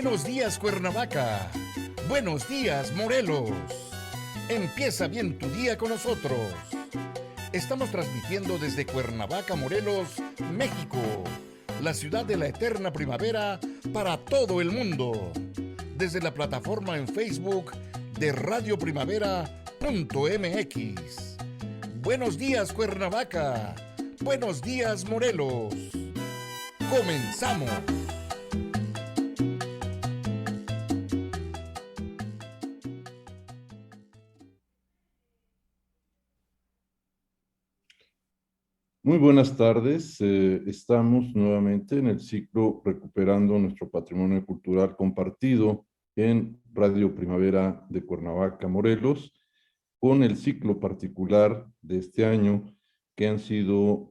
Buenos días, Cuernavaca. Buenos días, Morelos. Empieza bien tu día con nosotros. Estamos transmitiendo desde Cuernavaca, Morelos, México, la ciudad de la eterna primavera para todo el mundo. Desde la plataforma en Facebook de radioprimavera.mx. Buenos días, Cuernavaca. Buenos días, Morelos. Comenzamos. Muy buenas tardes. Estamos nuevamente en el ciclo Recuperando nuestro patrimonio cultural compartido en Radio Primavera de Cuernavaca, Morelos, con el ciclo particular de este año que han sido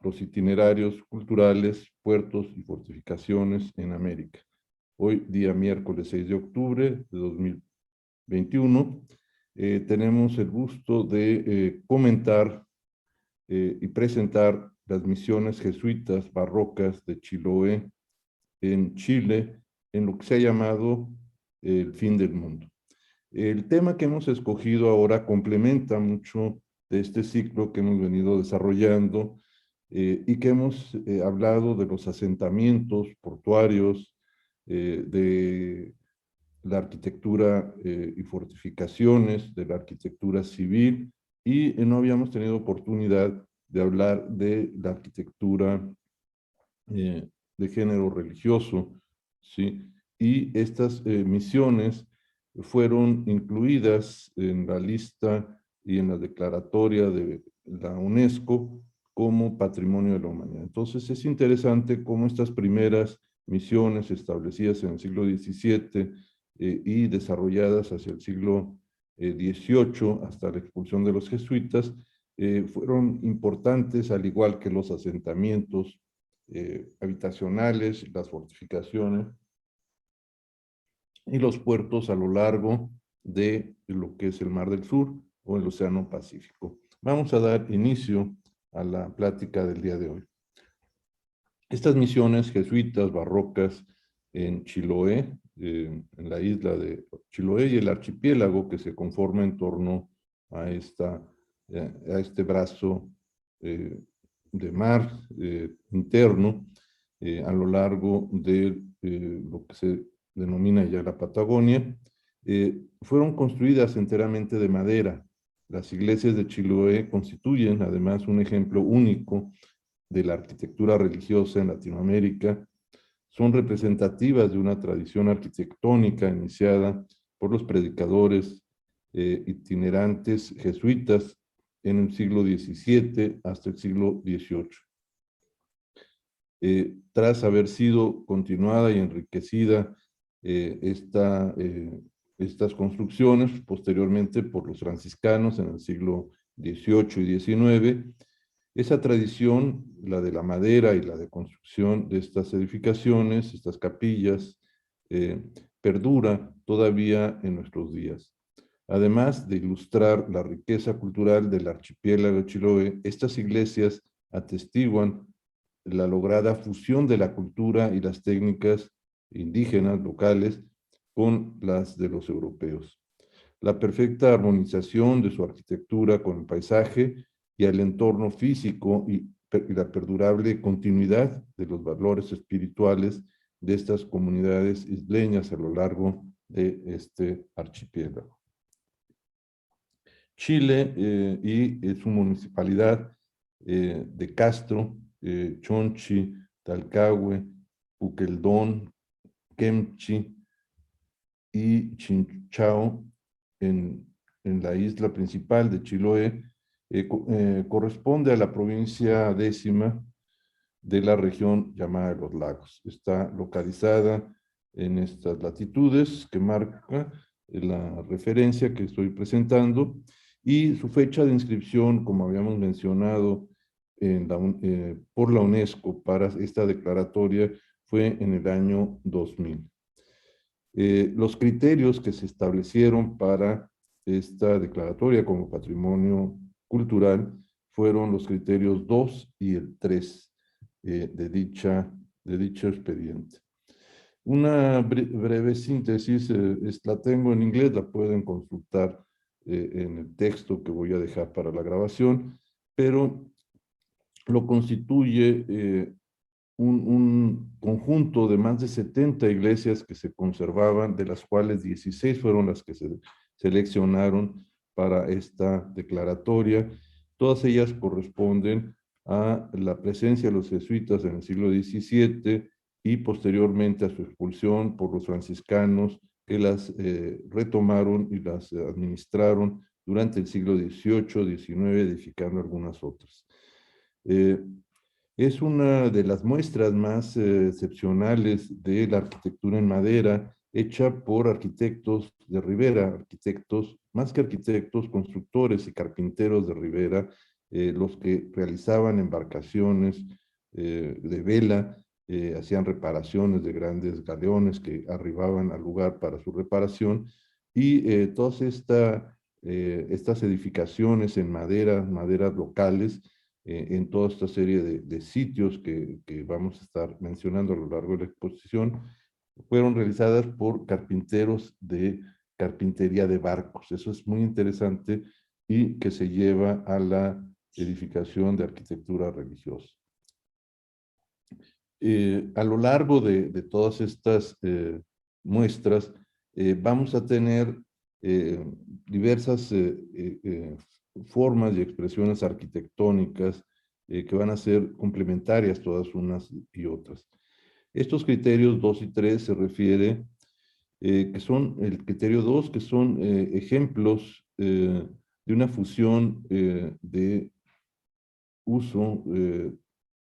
los itinerarios culturales, puertos y fortificaciones en América. Hoy, día miércoles 6 de octubre de 2021, tenemos el gusto de comentar y presentar las misiones jesuitas barrocas de Chiloé en Chile, en lo que se ha llamado el fin del mundo. El tema que hemos escogido ahora complementa mucho de este ciclo que hemos venido desarrollando y que hemos hablado de los asentamientos portuarios, de la arquitectura y fortificaciones, de la arquitectura civil, y no habíamos tenido oportunidad de hablar de la arquitectura de género religioso, ¿sí? Y estas misiones fueron incluidas en la lista y en la declaratoria de la UNESCO como Patrimonio de la Humanidad. Entonces es interesante cómo estas primeras misiones establecidas en el siglo XVII y desarrolladas hacia el siglo XVIII, hasta la expulsión de los jesuitas, fueron importantes, al igual que los asentamientos habitacionales, las fortificaciones y los puertos a lo largo de lo que es el Mar del Sur o el Océano Pacífico. Vamos a dar inicio a la plática del día de hoy. Estas misiones jesuitas barrocas en Chiloé, en la isla de Chiloé y el archipiélago que se conforma en torno a este brazo de mar interno a lo largo de lo que se denomina ya la Patagonia, fueron construidas enteramente de madera. Las iglesias de Chiloé constituyen además un ejemplo único de la arquitectura religiosa en Latinoamérica. Son representativas de una tradición arquitectónica iniciada por los predicadores itinerantes jesuitas en el siglo XVII hasta el siglo XVIII. Tras haber sido continuada y enriquecida estas construcciones posteriormente por los franciscanos en el siglo XVIII y XIX, esa tradición, la de la madera y la de construcción de estas edificaciones, estas capillas, perdura todavía en nuestros días. Además de ilustrar la riqueza cultural del archipiélago de Chiloé, estas iglesias atestiguan la lograda fusión de la cultura y las técnicas indígenas locales con las de los europeos. La perfecta armonización de su arquitectura con el paisaje y el entorno físico y la perdurable continuidad de los valores espirituales de estas comunidades isleñas a lo largo de este archipiélago. Chile y su municipalidad de Castro, Chonchi, Talcahué, Puqueldón, Kemchi y Chinchao en la isla principal de Chiloé, corresponde a la provincia 10ª de la región llamada de los Lagos. Está localizada en estas latitudes que marca la referencia que estoy presentando, y su fecha de inscripción, como habíamos mencionado, por la UNESCO para esta declaratoria fue en el año 2000. Los criterios que se establecieron para esta declaratoria como patrimonio cultural fueron los criterios 2 y el 3 de dicho expediente. Una breve síntesis, la tengo en inglés, la pueden consultar en el texto que voy a dejar para la grabación, pero lo constituye un conjunto de más de 70 iglesias que se conservaban, de las cuales 16 fueron las que se seleccionaron para esta declaratoria. Todas ellas corresponden a la presencia de los jesuitas en el siglo XVII y posteriormente a su expulsión por los franciscanos, que las retomaron y las administraron durante el siglo XVIII, XIX, edificando algunas otras. Es una de las muestras más excepcionales de la arquitectura en madera hecha por arquitectos de Ribera, arquitectos, más que arquitectos, constructores y carpinteros de Ribera, los que realizaban embarcaciones de vela, hacían reparaciones de grandes galeones que arribaban al lugar para su reparación, y todas estas edificaciones en maderas locales, en toda esta serie de sitios que vamos a estar mencionando a lo largo de la exposición, fueron realizadas por carpinteros de carpintería de barcos. Eso es muy interesante y que se lleva a la edificación de arquitectura religiosa. A lo largo de todas estas muestras, vamos a tener diversas formas y expresiones arquitectónicas que van a ser complementarias todas unas y otras. Estos criterios 2 y 3 se refiere, que son el criterio 2, que son ejemplos de una fusión de uso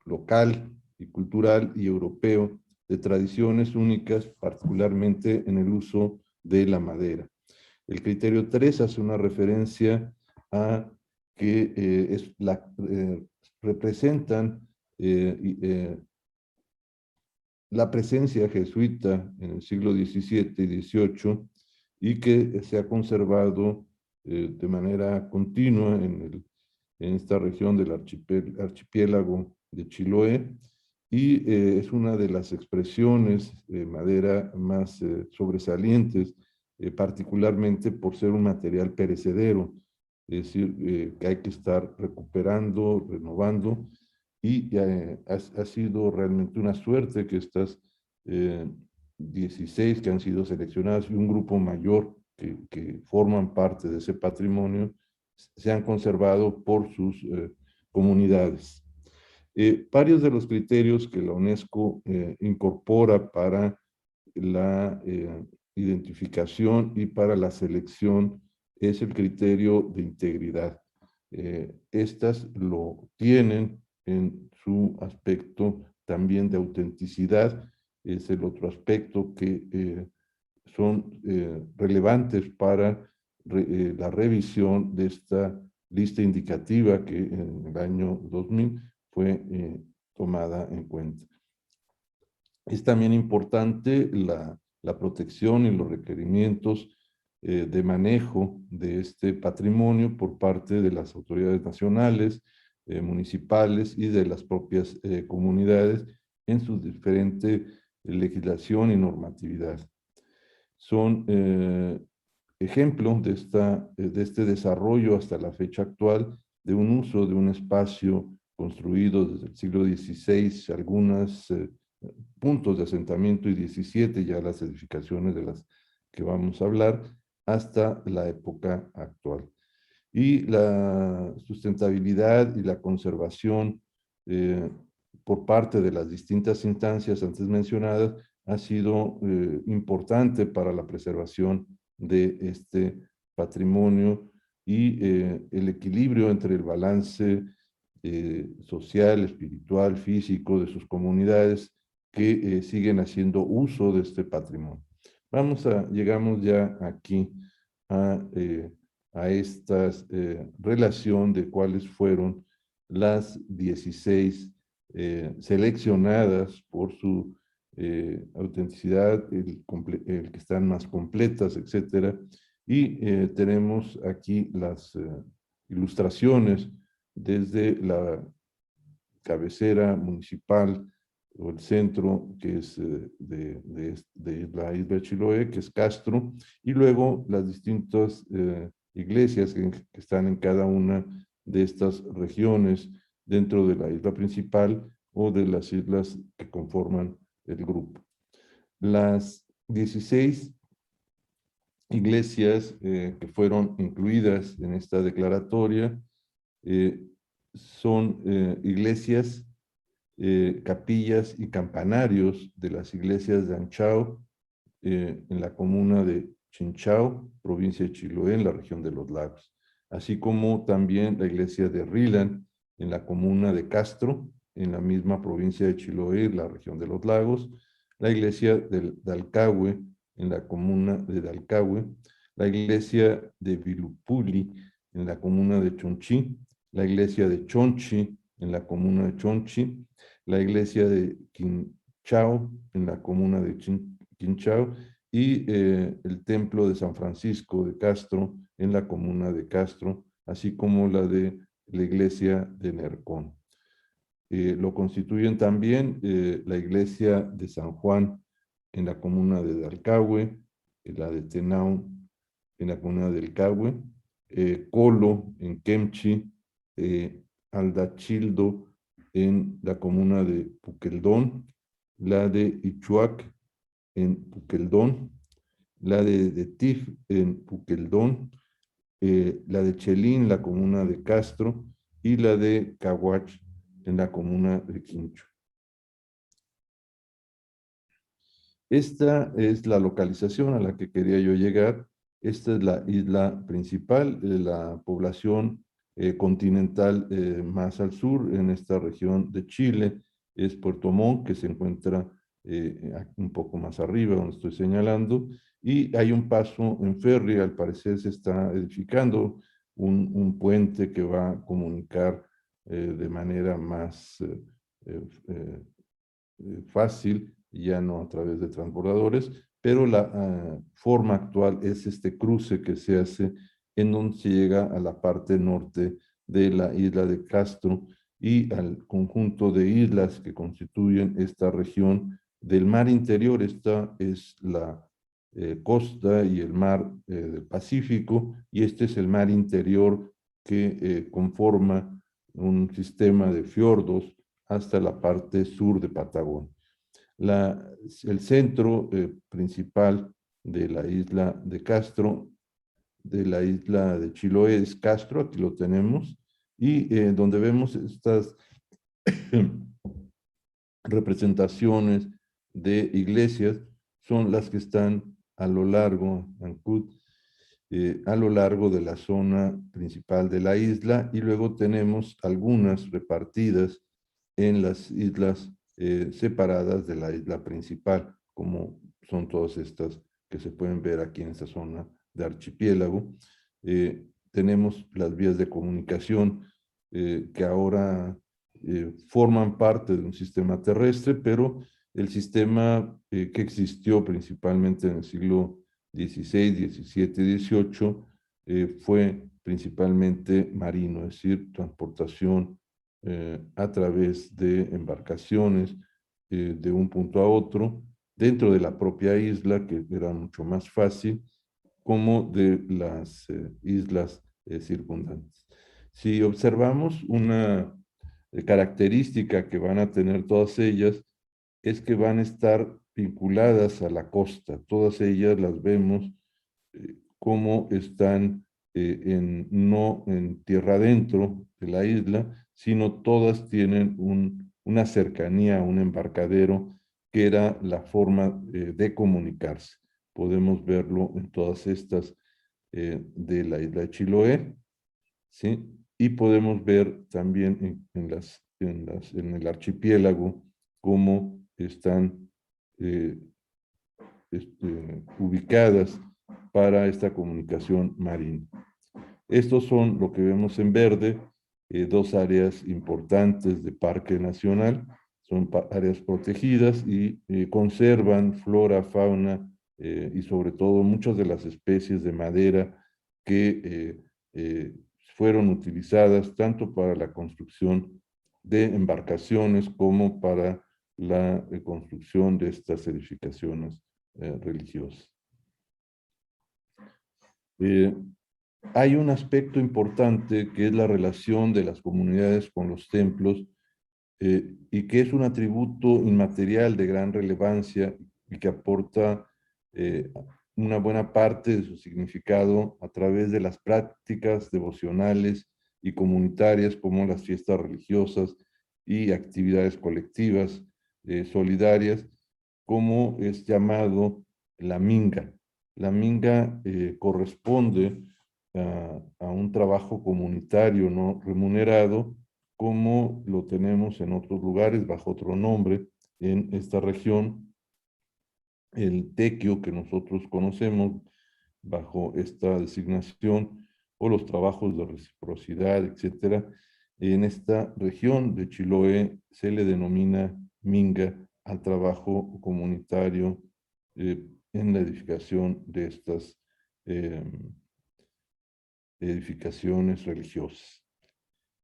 local y cultural y europeo de tradiciones únicas, particularmente en el uso de la madera. El criterio 3 hace una referencia a que representan la presencia jesuita en el siglo XVII y XVIII y que se ha conservado de manera continua en esta región del archipiélago de Chiloé, y es una de las expresiones de madera más sobresalientes, particularmente por ser un material perecedero, es decir, que hay que estar recuperando, renovando, y ha sido realmente una suerte que estas 16 que han sido seleccionadas y un grupo mayor que forman parte de ese patrimonio se han conservado por sus comunidades. Varios de los criterios que la UNESCO incorpora para la identificación y para la selección es el criterio de integridad. Estas lo tienen en su aspecto también de autenticidad, es el otro aspecto que son relevantes para la revisión de esta lista indicativa que en el año 2000 fue tomada en cuenta. Es también importante la protección y los requerimientos de manejo de este patrimonio por parte de las autoridades nacionales, municipales y de las propias comunidades en su diferente legislación y normatividad. Son ejemplos de este desarrollo hasta la fecha actual de un uso de un espacio construido desde el siglo XVI, algunos puntos de asentamiento, y XVII ya las edificaciones de las que vamos a hablar, hasta la época actual. Y la sustentabilidad y la conservación por parte de las distintas instancias antes mencionadas ha sido importante para la preservación de este patrimonio y el equilibrio entre el balance social, espiritual, físico de sus comunidades que siguen haciendo uso de este patrimonio. Llegamos ya aquí a esta relación de cuáles fueron las 16 seleccionadas por su autenticidad, el que están más completas, etcétera. Y tenemos aquí las ilustraciones desde la cabecera municipal o el centro, que es de la isla de Chiloé, que es Castro, y luego las distintas iglesias que están en cada una de estas regiones dentro de la isla principal o de las islas que conforman el grupo. Las 16 iglesias que fueron incluidas en esta declaratoria son iglesias, capillas y campanarios de las iglesias de Anchao, en la comuna de Chinchao, provincia de Chiloé, en la región de los lagos, así como también la iglesia de Rilan, en la comuna de Castro, en la misma provincia de Chiloé, la región de los lagos, la iglesia de Dalcahue, en la comuna de Dalcahue, la iglesia de Vilupuli, en la comuna de Chonchi, la iglesia de Chonchi, en la comuna de Chonchi, la iglesia de Quinchao, en la comuna de Quinchao, y el templo de San Francisco de Castro, en la comuna de Castro, así como la de la iglesia de Nercón. Lo constituyen también la iglesia de San Juan en la comuna de Dalcahue, la de Tenao en la comuna del Cahue, Colo en Kemchi, Aldachildo en la comuna de Puqueldón, la de Ichuac en Puqueldón, la de Tif en Puqueldón, la de Chelín, la comuna de Castro, y la de Caguach en la comuna de Quincho. Esta es la localización a la que quería yo llegar. Esta es la isla principal, la población continental más al sur, en esta región de Chile, es Puerto Montt, que se encuentra un poco más arriba, donde estoy señalando, y hay un paso en ferry, al parecer se está edificando un puente que va a comunicar de manera más fácil, ya no a través de transbordadores, pero la forma actual es este cruce que se hace en donde se llega a la parte norte de la isla de Castro y al conjunto de islas que constituyen esta región del mar interior. Esta es la costa y el mar del Pacífico, y este es el mar interior que conforma un sistema de fiordos hasta la parte sur de Patagonia. El centro principal de la isla de Castro, de la isla de Chiloé, es Castro, aquí lo tenemos, y donde vemos estas representaciones de iglesias son las que están a lo largo, Ancud, a lo largo de la zona principal de la isla, y luego tenemos algunas repartidas en las islas separadas de la isla principal, como son todas estas que se pueden ver aquí en esta zona de archipiélago. Tenemos las vías de comunicación que ahora forman parte de un sistema terrestre, pero el sistema que existió principalmente en el siglo XVI, XVII, XVIII, fue principalmente marino, es decir, transportación a través de embarcaciones de un punto a otro, dentro de la propia isla, que era mucho más fácil, como de las islas circundantes. Si observamos una característica que van a tener todas ellas, es que van a estar vinculadas a la costa. Todas ellas las vemos como están no en tierra adentro de la isla, sino todas tienen una cercanía a un embarcadero, que era la forma de comunicarse. Podemos verlo en todas estas de la isla de Chiloé, ¿sí? Y podemos ver también en el archipiélago cómo están ubicadas para esta comunicación marina. Estos son lo que vemos en verde, dos áreas importantes de Parque Nacional, son áreas protegidas y conservan flora, fauna y sobre todo muchas de las especies de madera que fueron utilizadas tanto para la construcción de embarcaciones como para la construcción de estas edificaciones religiosas. Hay un aspecto importante que es la relación de las comunidades con los templos y que es un atributo inmaterial de gran relevancia y que aporta una buena parte de su significado a través de las prácticas devocionales y comunitarias como las fiestas religiosas y actividades colectivas solidarias, como es llamado la minga. La minga corresponde a un trabajo comunitario no remunerado, como lo tenemos en otros lugares bajo otro nombre. En esta región, el tequio que nosotros conocemos bajo esta designación, o los trabajos de reciprocidad, etcétera. En esta región de Chiloé se le denomina minga al trabajo comunitario en la edificación de estas edificaciones religiosas.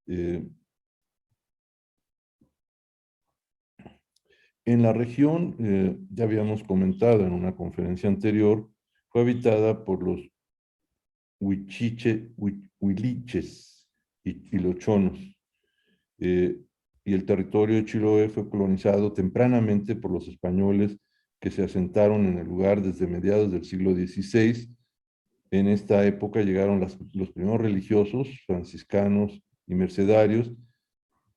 En la región, ya habíamos comentado en una conferencia anterior, fue habitada por los huiliches y los chonos. Y el territorio de Chiloé fue colonizado tempranamente por los españoles que se asentaron en el lugar desde mediados del siglo XVI. En esta época llegaron los primeros religiosos, franciscanos y mercedarios,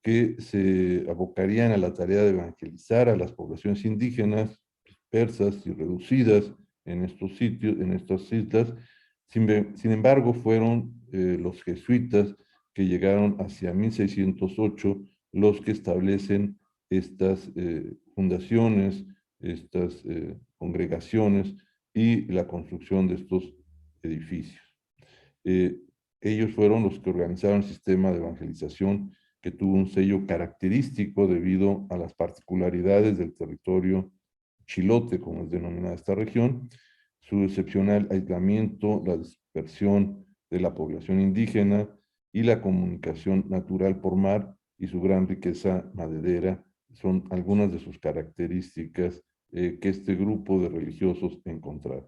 que se abocarían a la tarea de evangelizar a las poblaciones indígenas, persas y reducidas en estos sitios, en estas islas. Sin embargo, fueron los jesuitas que llegaron hacia 1608 los que establecen estas fundaciones, estas congregaciones y la construcción de estos edificios. Ellos fueron los que organizaron el sistema de evangelización que tuvo un sello característico debido a las particularidades del territorio chilote, como es denominada esta región, su excepcional aislamiento, la dispersión de la población indígena y la comunicación natural por mar y su gran riqueza maderera son algunas de sus características que este grupo de religiosos encontraron.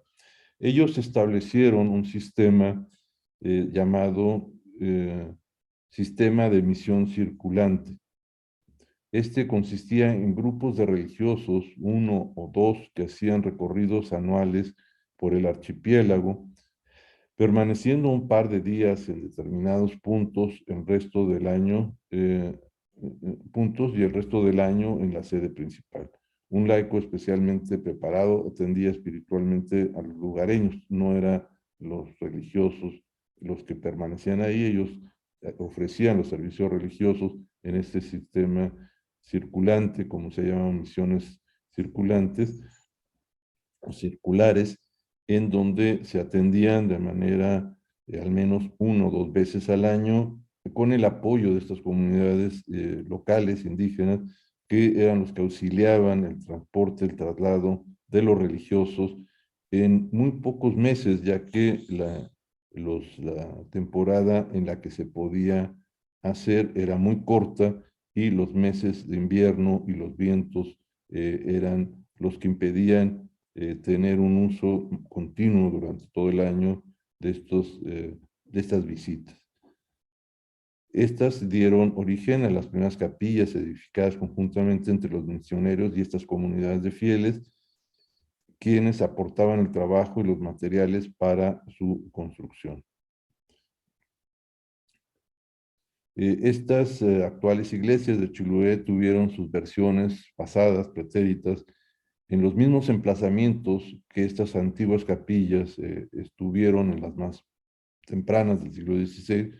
Ellos establecieron un sistema llamado sistema de misión circulante. Este consistía en grupos de religiosos, uno o dos, que hacían recorridos anuales por el archipiélago, permaneciendo un par de días en determinados puntos el resto del año, y el resto del año en la sede principal. Un laico especialmente preparado atendía espiritualmente a los lugareños, no eran los religiosos los que permanecían ahí, ellos ofrecían los servicios religiosos en este sistema circulante, como se llaman misiones circulantes o circulares, en donde se atendían de manera al menos 1 o 2 veces al año con el apoyo de estas comunidades locales, indígenas, que eran los que auxiliaban el transporte, el traslado de los religiosos en muy pocos meses, ya que la temporada en la que se podía hacer era muy corta y los meses de invierno y los vientos eran los que impedían tener un uso continuo durante todo el año de estas visitas. Estas dieron origen a las primeras capillas edificadas conjuntamente entre los misioneros y estas comunidades de fieles, quienes aportaban el trabajo y los materiales para su construcción. Estas actuales iglesias de Chiloé tuvieron sus versiones pasadas, pretéritas, en los mismos emplazamientos que estas antiguas capillas estuvieron en las más tempranas del siglo XVI,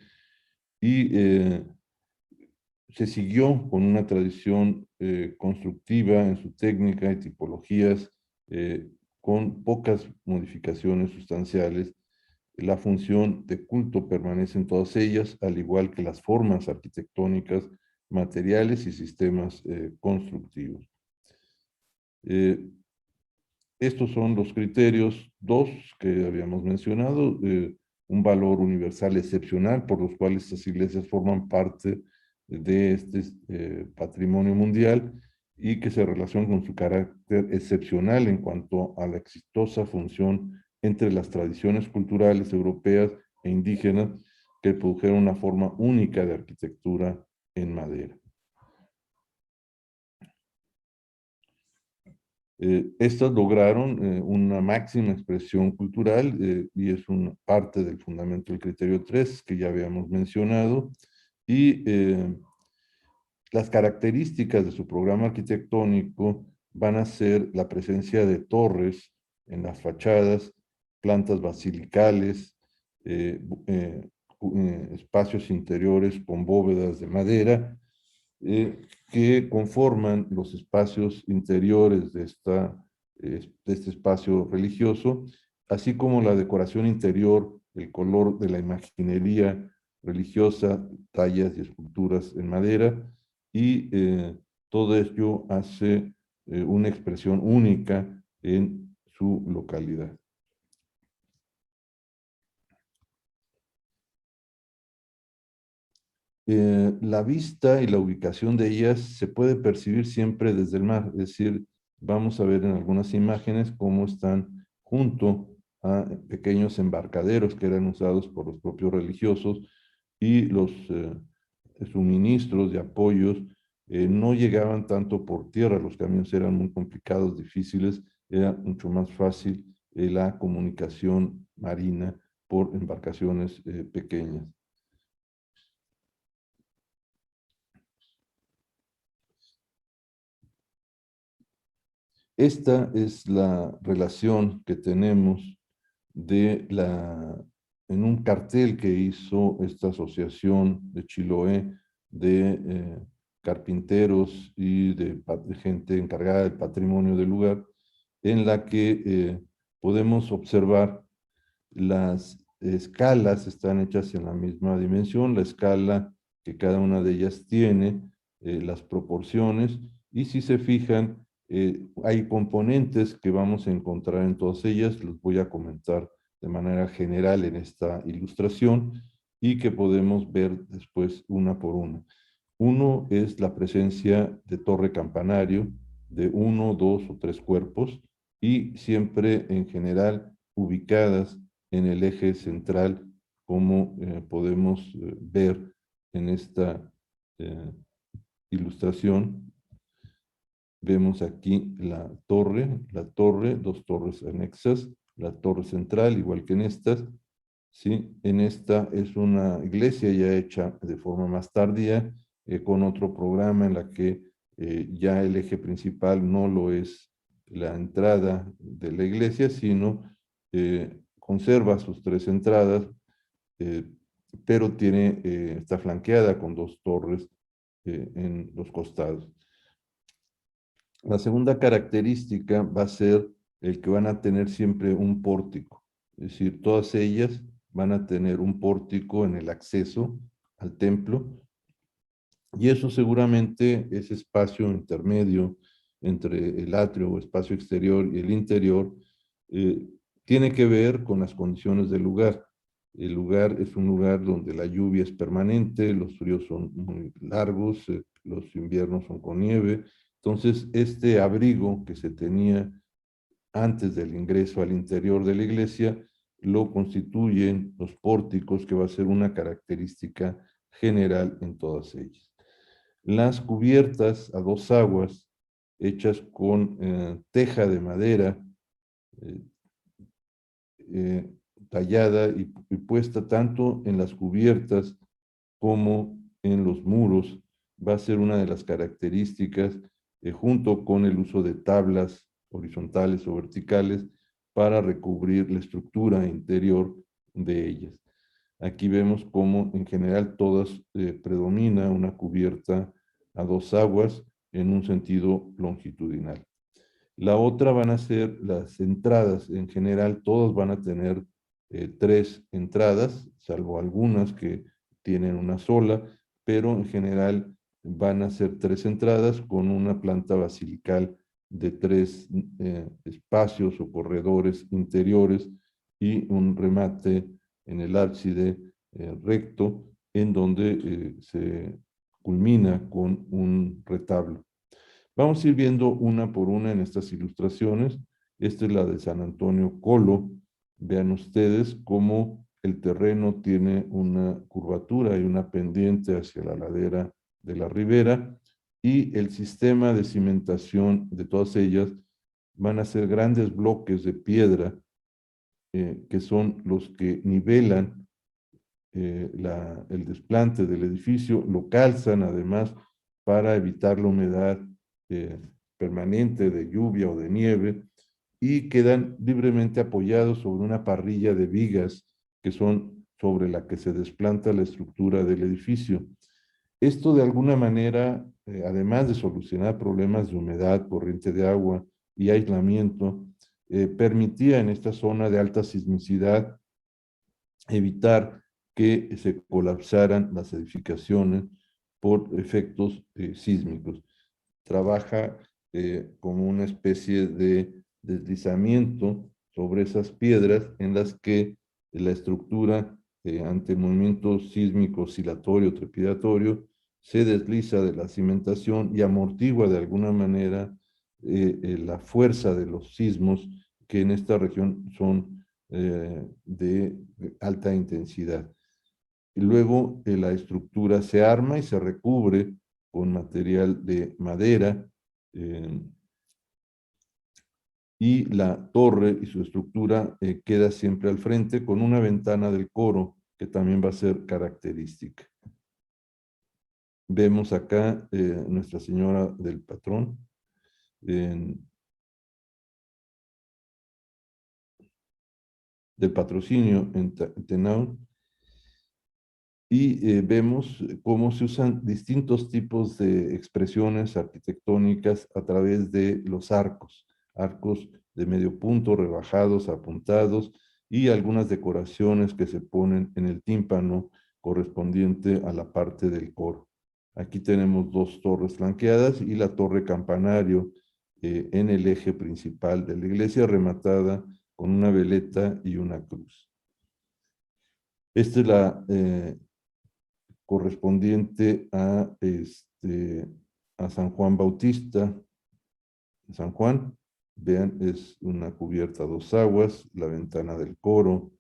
y se siguió con una tradición constructiva en su técnica y tipologías, con pocas modificaciones sustanciales. La función de culto permanece en todas ellas, al igual que las formas arquitectónicas, materiales y sistemas constructivos. Estos son los criterios, dos que habíamos mencionado, un valor universal excepcional por los cuales estas iglesias forman parte de este patrimonio mundial, y que se relaciona con su carácter excepcional en cuanto a la exitosa función entre las tradiciones culturales europeas e indígenas que produjeron una forma única de arquitectura en madera. Estas lograron una máxima expresión cultural y es una parte del fundamento del criterio 3 que ya habíamos mencionado, y las características de su programa arquitectónico van a ser la presencia de torres en las fachadas, plantas basilicales, espacios interiores con bóvedas de madera, que conforman los espacios interiores de este espacio religioso, así como la decoración interior, el color de la imaginería religiosa, tallas y esculturas en madera, y todo ello hace una expresión única en su localidad. La vista y la ubicación de ellas se puede percibir siempre desde el mar, es decir, vamos a ver en algunas imágenes cómo están junto a pequeños embarcaderos que eran usados por los propios religiosos, y los suministros de apoyos no llegaban tanto por tierra, los caminos eran muy complicados, difíciles, era mucho más fácil la comunicación marina por embarcaciones pequeñas. Esta es la relación que tenemos en un cartel que hizo esta asociación de Chiloé de carpinteros y de gente encargada del patrimonio del lugar, en la que podemos observar las escalas están hechas en la misma dimensión, la escala que cada una de ellas tiene, las proporciones, y si se fijan, hay componentes que vamos a encontrar en todas ellas, los voy a comentar de manera general en esta ilustración, y que podemos ver después una por una. Uno es la presencia de torre campanario, de 1, 2 o 3 cuerpos, y siempre en general ubicadas en el eje central, como podemos ver en esta ilustración. Vemos aquí la torre, dos torres anexas, la torre central, igual que en estas, ¿sí? En esta es una iglesia ya hecha de forma más tardía, con otro programa en la que ya el eje principal no lo es la entrada de la iglesia, sino conserva sus 3 entradas, pero está flanqueada con 2 torres en los costados. La segunda característica va a ser el que van a tener siempre un pórtico, es decir, todas ellas van a tener un pórtico en el acceso al templo, y eso seguramente, ese espacio intermedio entre el atrio o espacio exterior y el interior, tiene que ver con las condiciones del lugar. El lugar es un lugar donde la lluvia es permanente, los fríos son muy largos, los inviernos son con nieve. Entonces, este abrigo que se tenía antes del ingreso al interior de la iglesia lo constituyen los pórticos, que va a ser una característica general en todas ellas. Las cubiertas a 2 aguas, hechas con teja de madera, tallada y puesta tanto en las cubiertas como en los muros, va a ser una de las características, junto con el uso de tablas horizontales o verticales para recubrir la estructura interior de ellas. Aquí vemos cómo en general todas predomina una cubierta a 2 aguas en un sentido longitudinal. La otra van a ser las entradas. En general todas van a tener 3 entradas, salvo algunas que tienen una sola, pero en general van a ser 3 entradas con una planta basilical de 3 espacios o corredores interiores y un remate en el ábside recto, en donde se culmina con un retablo. Vamos a ir viendo una por una en estas ilustraciones. Esta es la de San Antonio Colo. Vean ustedes cómo el terreno tiene una curvatura y una pendiente hacia la ladera de la ribera, y el sistema de cimentación de todas ellas van a ser grandes bloques de piedra que son los que nivelan el desplante del edificio, lo calzan además para evitar la humedad permanente de lluvia o de nieve, y quedan libremente apoyados sobre una parrilla de vigas que son sobre la que se desplanta la estructura del edificio. Esto de alguna manera, además de solucionar problemas de humedad, corriente de agua y aislamiento, permitía en esta zona de alta sismicidad evitar que se colapsaran las edificaciones por efectos sísmicos. Trabaja como una especie de deslizamiento sobre esas piedras en las que la estructura ante movimiento sísmico oscilatorio, trepidatorio, se desliza de la cimentación y amortigua de alguna manera la fuerza de los sismos que en esta región son de alta intensidad. Y luego la estructura se arma y se recubre con material de madera, y la torre y su estructura queda siempre al frente con una ventana del coro que también va a ser característica. Vemos acá Nuestra Señora del Patrón del Patrocinio en Tenau, y vemos cómo se usan distintos tipos de expresiones arquitectónicas a través de los arcos de medio punto, rebajados, apuntados, y algunas decoraciones que se ponen en el tímpano correspondiente a la parte del coro. Aquí tenemos dos torres flanqueadas y la torre campanario en el eje principal de la iglesia, rematada con una veleta y una cruz. Esta es la correspondiente a San Juan Bautista. San Juan, vean, es una cubierta a dos aguas, la ventana del coro,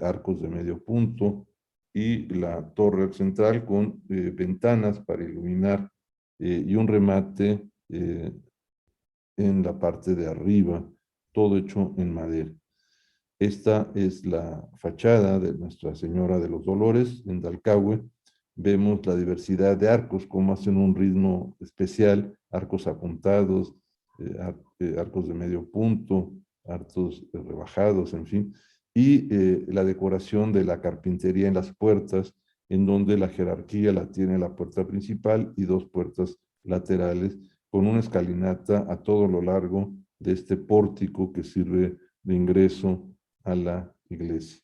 arcos de medio punto, y la torre central con ventanas para iluminar y un remate en la parte de arriba, todo hecho en madera. Esta es la fachada de Nuestra Señora de los Dolores en Dalcahue. Vemos la diversidad de arcos, cómo hacen un ritmo especial, arcos apuntados, arcos de medio punto, arcos rebajados, en fin, y la decoración de la carpintería en las puertas, en donde la jerarquía la tiene la puerta principal y dos puertas laterales, con una escalinata a todo lo largo de este pórtico que sirve de ingreso a la iglesia.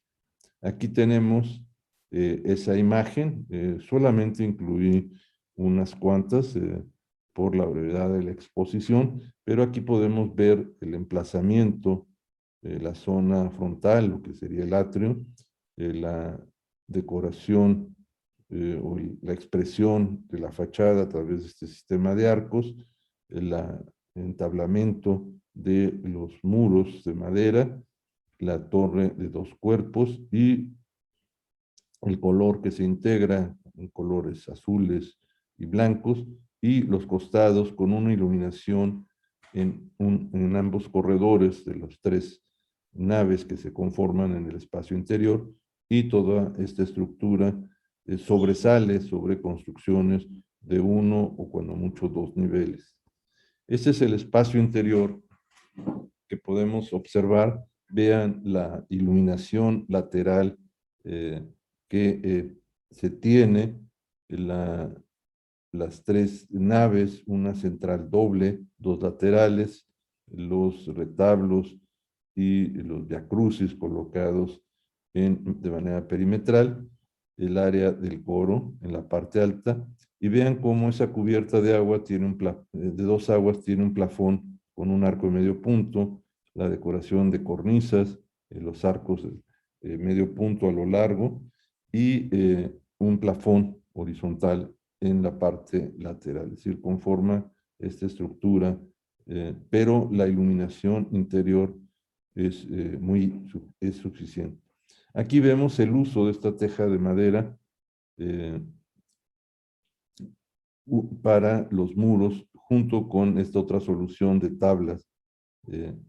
Aquí tenemos esa imagen, solamente incluí unas cuantas por la brevedad de la exposición, pero aquí podemos ver el emplazamiento, la zona frontal, lo que sería el atrio, la decoración o la expresión de la fachada a través de este sistema de arcos, el entablamento de los muros de madera, la torre de dos cuerpos y el color que se integra en colores azules y blancos, y los costados con una iluminación en ambos corredores de las tres naves que se conforman en el espacio interior, y toda esta estructura sobresale sobre construcciones de uno o cuando mucho dos niveles. Este es el espacio interior que podemos observar. Vean la iluminación lateral que se tiene, las tres naves, una central doble, dos laterales, los retablos y los viacrucis colocados de manera perimetral, el área del coro en la parte alta, y vean cómo esa cubierta de agua tiene de dos aguas tiene un plafón con un arco de medio punto, la decoración de cornisas, los arcos de medio punto a lo largo, y un plafón horizontal en la parte lateral, es decir, conforma esta estructura, pero la iluminación interior es suficiente. Aquí vemos el uso de esta teja de madera para los muros, junto con esta otra solución de tablas.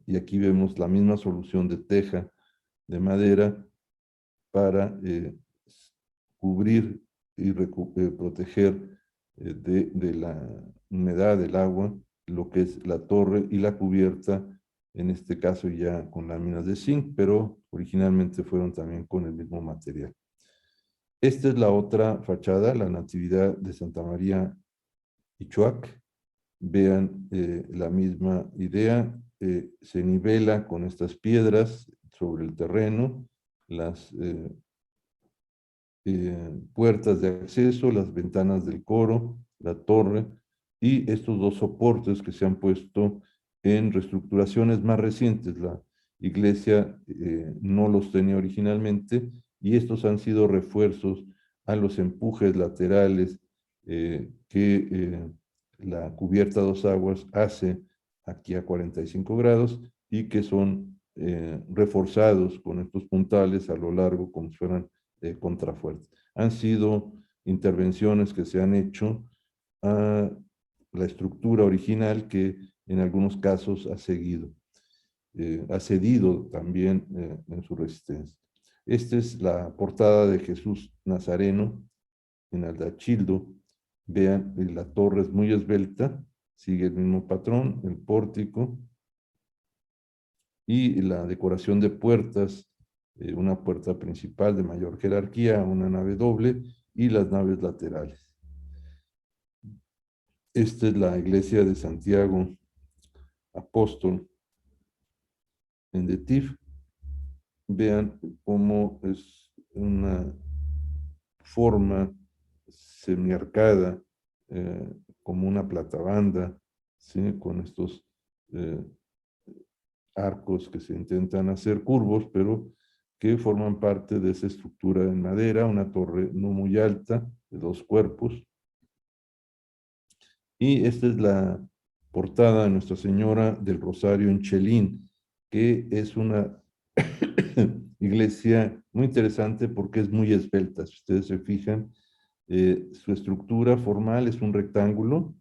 Y aquí vemos la misma solución de teja de madera para cubrir y proteger de la humedad del agua lo que es la torre y la cubierta, en este caso ya con láminas de zinc, pero originalmente fueron también con el mismo material. Esta es la otra fachada, la Natividad de Santa María Ichuac. Vean la misma idea, se nivela con estas piedras sobre el terreno, las puertas de acceso, las ventanas del coro, la torre y estos dos soportes que se han puesto en reestructuraciones más recientes. La iglesia no los tenía originalmente y estos han sido refuerzos a los empujes laterales que la cubierta a dos aguas hace aquí a 45 grados y que son reforzados con estos puntales a lo largo como si fueran contrafuertes. Han sido intervenciones que se han hecho a la estructura original que en algunos casos ha cedido también en su resistencia. Esta es la portada de Jesús Nazareno en Aldachildo. Vean, la torre es muy esbelta, sigue el mismo patrón, el pórtico y la decoración de puertas, una puerta principal de mayor jerarquía, una nave doble y las naves laterales. Esta es la iglesia de Santiago Apóstol en Detif. Vean cómo es una forma semiarcada, como una platabanda, ¿sí? Con estos arcos que se intentan hacer curvos, pero que forman parte de esa estructura en madera, una torre no muy alta, de 2 cuerpos. Y esta es la portada de Nuestra Señora del Rosario en Chelín, que es una iglesia muy interesante porque es muy esbelta. Si ustedes se fijan, su estructura formal es un rectángulo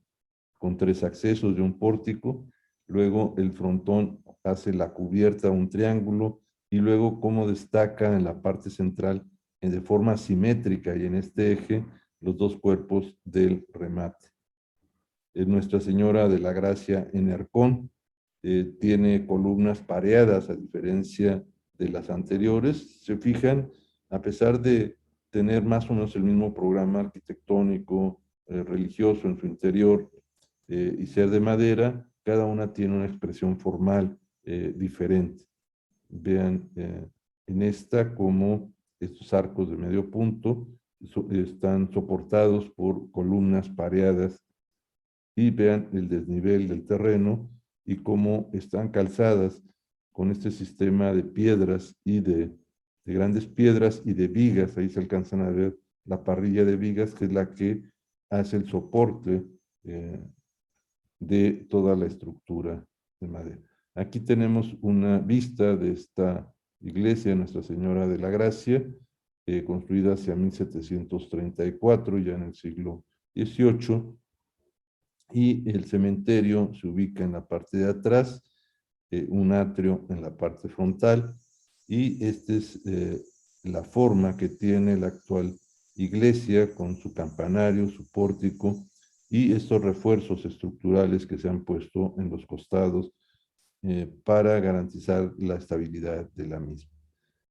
con 3 accesos de un pórtico, luego el frontón hace la cubierta, un triángulo, y luego cómo destaca en la parte central de forma simétrica y en este eje los 2 cuerpos del remate. Nuestra Señora de la Gracia en Hercón tiene columnas pareadas a diferencia de las anteriores. Se fijan, a pesar de tener más o menos el mismo programa arquitectónico, religioso en su interior y ser de madera, cada una tiene una expresión formal diferente. Vean en esta como estos arcos de medio punto están soportados por columnas pareadas y vean el desnivel del terreno y cómo están calzadas con este sistema de piedras y de grandes piedras y de vigas. Ahí se alcanzan a ver la parrilla de vigas, que es la que hace el soporte de toda la estructura de madera. Aquí tenemos una vista de esta iglesia de Nuestra Señora de la Gracia, construida hacia 1734, ya en el siglo XVIII, y el cementerio se ubica en la parte de atrás, un atrio en la parte frontal, y esta es la forma que tiene la actual iglesia con su campanario, su pórtico y estos refuerzos estructurales que se han puesto en los costados para garantizar la estabilidad de la misma.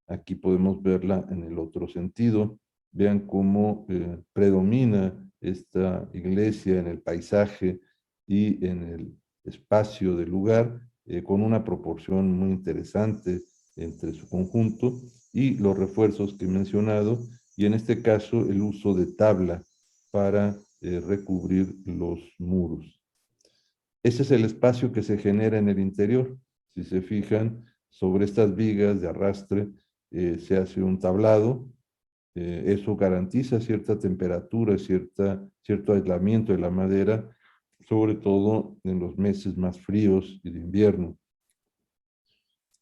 Aquí podemos verla en el otro sentido. Vean cómo predomina esta iglesia en el paisaje y en el espacio del lugar, con una proporción muy interesante entre su conjunto y los refuerzos que he mencionado, y en este caso el uso de tabla para recubrir los muros. Ese es el espacio que se genera en el interior. Si se fijan, sobre estas vigas de arrastre se hace un tablado. Eso garantiza cierta temperatura, cierto aislamiento de la madera sobre todo en los meses más fríos y de invierno.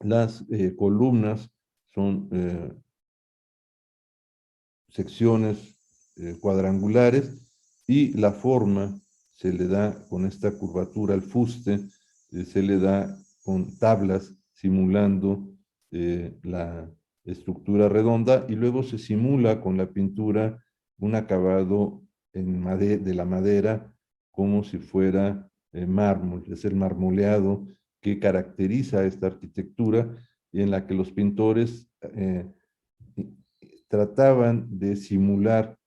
Las columnas son secciones cuadrangulares y la forma se le da con esta curvatura al fuste, se le da con tablas simulando la estructura redonda y luego se simula con la pintura un acabado de la madera como si fuera mármol. Es el marmoleado que caracteriza esta arquitectura y en la que los pintores trataban de simular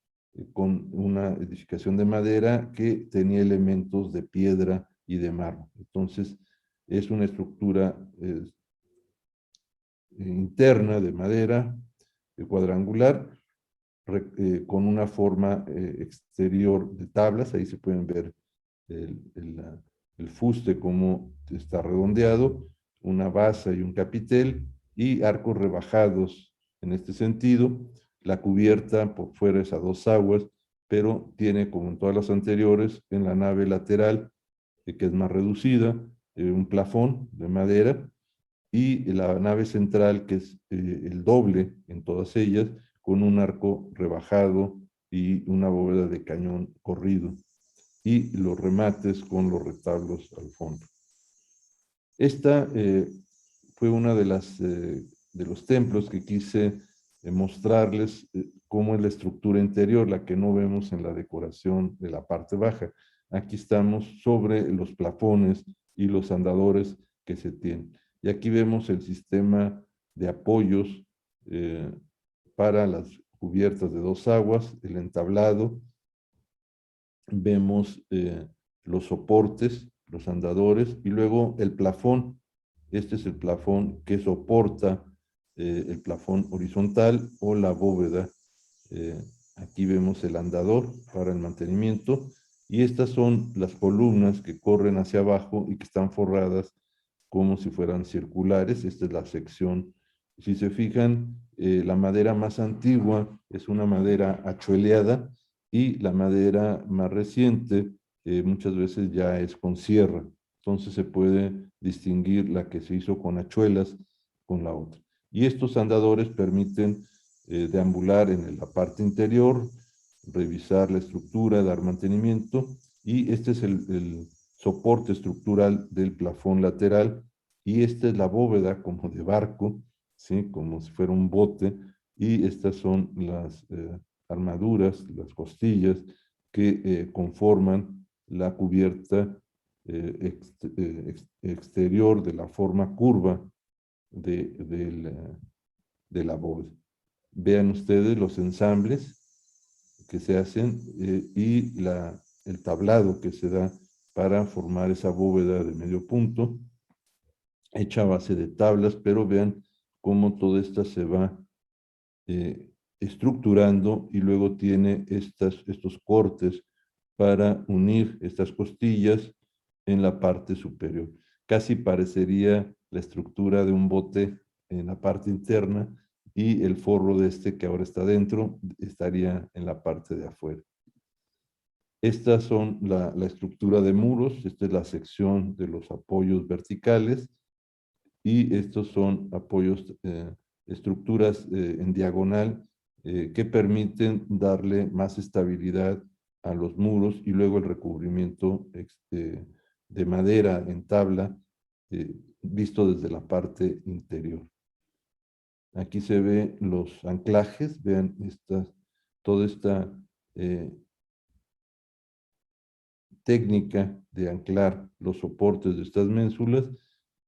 con una edificación de madera que tenía elementos de piedra y de mármol. Entonces, es una estructura interna de madera cuadrangular con una forma exterior de tablas. Ahí se pueden ver el fuste como está redondeado, una base y un capitel y arcos rebajados en este sentido. La cubierta por fuera es a dos aguas, pero tiene, como en todas las anteriores, en la nave lateral, que es más reducida, un plafón de madera, y la nave central, que es el doble en todas ellas, con un arco rebajado y una bóveda de cañón corrido, y los remates con los retablos al fondo. Esta fue una de los templos que quise mostrarles cómo es la estructura interior, la que no vemos en la decoración de la parte baja. Aquí estamos sobre los plafones y los andadores que se tienen. Y aquí vemos el sistema de apoyos para las cubiertas de dos aguas, el entablado. Vemos los soportes, los andadores y luego el plafón. Este es el plafón que soporta el plafón horizontal o la bóveda. Aquí vemos el andador para el mantenimiento y estas son las columnas que corren hacia abajo y que están forradas como si fueran circulares. Esta es la sección. Si se fijan, la madera más antigua es una madera achueleada y la madera más reciente muchas veces ya es con sierra. Entonces se puede distinguir la que se hizo con hachuelas con la otra. Y estos andadores permiten deambular en la parte interior, revisar la estructura, dar mantenimiento, y este es el soporte estructural del plafón lateral, y esta es la bóveda como de barco, ¿sí? Como si fuera un bote, y estas son las armaduras, las costillas que conforman la cubierta exterior de la forma curva de la bóveda. Vean ustedes los ensambles que se hacen y el tablado que se da para formar esa bóveda de medio punto, hecha a base de tablas, pero vean cómo toda esta se va estructurando y luego tiene estos cortes para unir estas costillas en la parte superior. Casi parecería la estructura de un bote en la parte interna y el forro de este que ahora está dentro estaría en la parte de afuera. Estas son la estructura de muros, esta es la sección de los apoyos verticales y estos son apoyos, estructuras en diagonal que permiten darle más estabilidad a los muros y luego el recubrimiento de madera en tabla visto desde la parte interior. Aquí se ve los anclajes, vean toda esta técnica de anclar los soportes de estas ménsulas.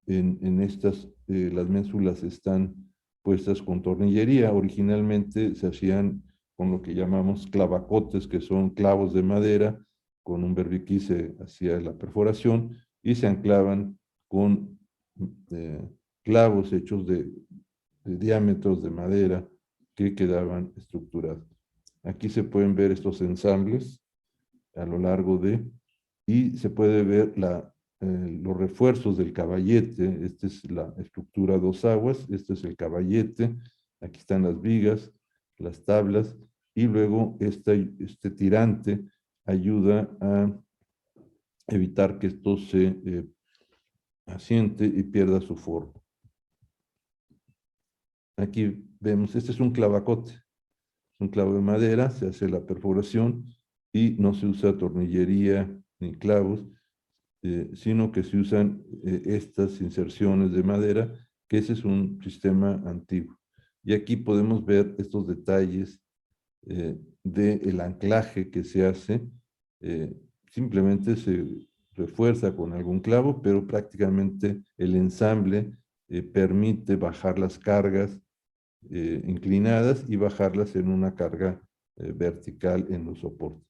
Las ménsulas están puestas con tornillería. Originalmente se hacían con lo que llamamos clavacotes, que son clavos de madera, con un berbiquí se hacía la perforación y se anclaban con clavos hechos de diámetros de madera que quedaban estructurados. Aquí se pueden ver estos ensambles a lo largo y se puede ver los refuerzos del caballete. Esta es la estructura a dos aguas, este es el caballete, aquí están las vigas, las tablas, y luego este tirante ayuda a evitar que esto se asiente y pierda su forma. Aquí vemos, este es un clavacote, un clavo de madera, se hace la perforación y no se usa tornillería ni clavos, sino que se usan estas inserciones de madera, que ese es un sistema antiguo. Y aquí podemos ver estos detalles del anclaje que se hace. Simplemente se refuerza con algún clavo, pero prácticamente el ensamble permite bajar las cargas inclinadas y bajarlas en una carga vertical en los soportes.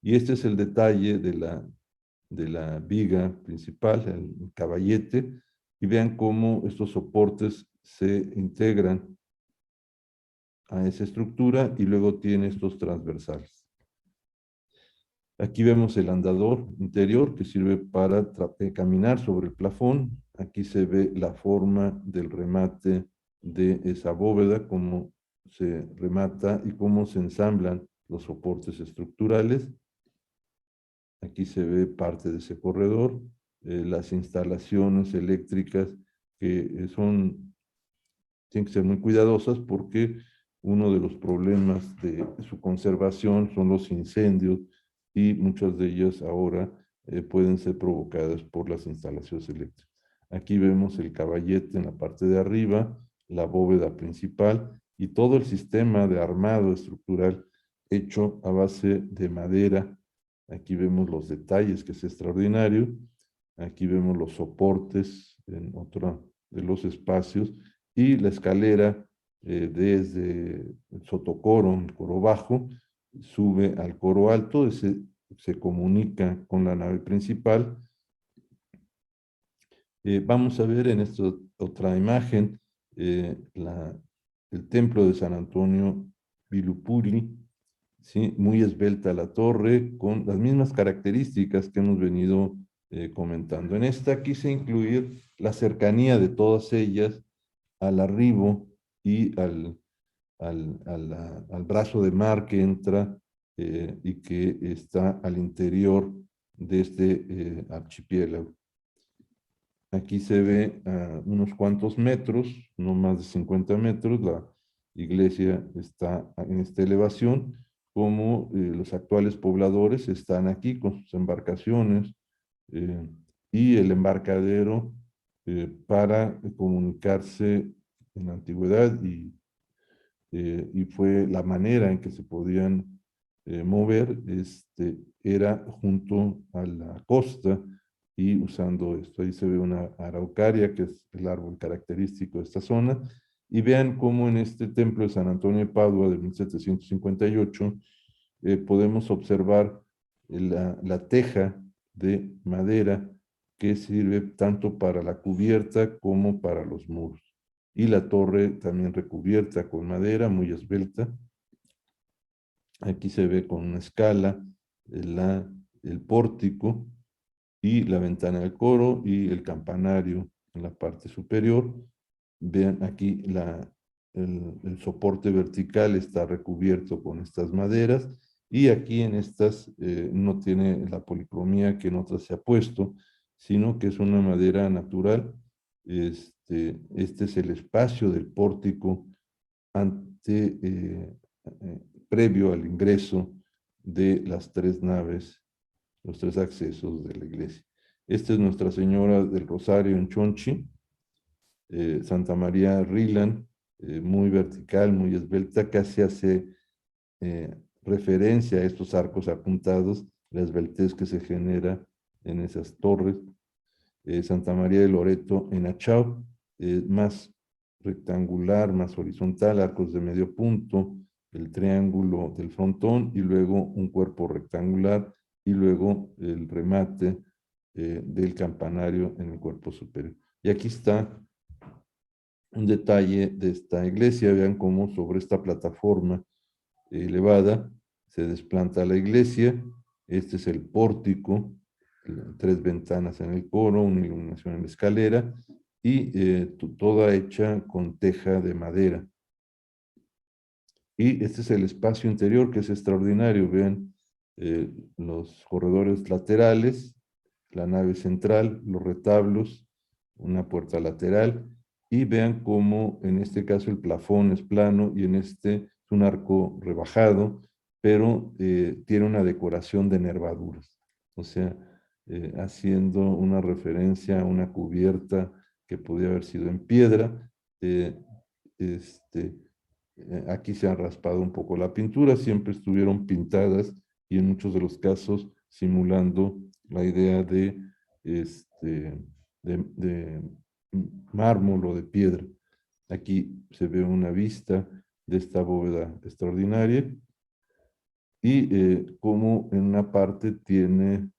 Y este es el detalle de la viga principal, el caballete, y vean cómo estos soportes se integran a esa estructura y luego tiene estos transversales. Aquí vemos el andador interior que sirve para caminar sobre el plafón. Aquí se ve la forma del remate de esa bóveda, cómo se remata y cómo se ensamblan los soportes estructurales. Aquí se ve parte de ese corredor, las instalaciones eléctricas que tienen que ser muy cuidadosas porque uno de los problemas de su conservación son los incendios y muchas de ellas ahora pueden ser provocadas por las instalaciones eléctricas. Aquí vemos el caballete en la parte de arriba, la bóveda principal y todo el sistema de armado estructural hecho a base de madera. Aquí vemos los detalles, que es extraordinario. Aquí vemos los soportes en otro de los espacios y la escalera desde el sotocoro, el coro bajo, sube al coro alto, se comunica con la nave principal. Vamos a ver en esta otra imagen el templo de San Antonio Vilupuri, ¿sí? Muy esbelta la torre, con las mismas características que hemos venido comentando. En esta quise incluir la cercanía de todas ellas al arribo y al brazo de mar que entra y que está al interior de este archipiélago. Aquí se ve a unos cuantos metros, no más de 50 metros, la iglesia está en esta elevación, como los actuales pobladores están aquí con sus embarcaciones y el embarcadero para comunicarse en la antigüedad y fue la manera en que se podían mover, era junto a la costa y usando esto. Ahí se ve una araucaria, que es el árbol característico de esta zona, y vean cómo en este templo de San Antonio de Padua de 1758 podemos observar la teja de madera que sirve tanto para la cubierta como para los muros. Y la torre también recubierta con madera, muy esbelta. Aquí se ve con una escala el pórtico y la ventana del coro y el campanario en la parte superior. Vean aquí el soporte vertical está recubierto con estas maderas y aquí en estas no tiene la policromía que en otras se ha puesto, sino que es una madera natural. Este es el espacio del pórtico previo al ingreso de las tres naves, los tres accesos de la iglesia. Esta es Nuestra Señora del Rosario en Chonchi, Santa María Rilan, muy vertical, muy esbelta, casi hace referencia a estos arcos apuntados, la esbeltez que se genera en esas torres. Santa María de Loreto en Achao, más rectangular, más horizontal, arcos de medio punto, el triángulo del frontón y luego un cuerpo rectangular y luego el remate del campanario en el cuerpo superior. Y aquí está un detalle de esta iglesia. Vean cómo sobre esta plataforma elevada se desplanta la iglesia. Este es el pórtico, tres ventanas en el coro, una iluminación en la escalera y toda hecha con teja de madera. Y este es el espacio interior, que es extraordinario. Vean los corredores laterales la nave central, los retablos, una puerta lateral, y vean cómo en este caso el plafón es plano y en este es un arco rebajado, pero tiene una decoración de nervaduras, o sea, haciendo una referencia a una cubierta que podía haber sido en piedra. Este, Aquí se ha raspado un poco la pintura, siempre estuvieron pintadas y en muchos de los casos simulando la idea de mármol o de piedra. Aquí se ve una vista de esta bóveda extraordinaria y como en una parte tiene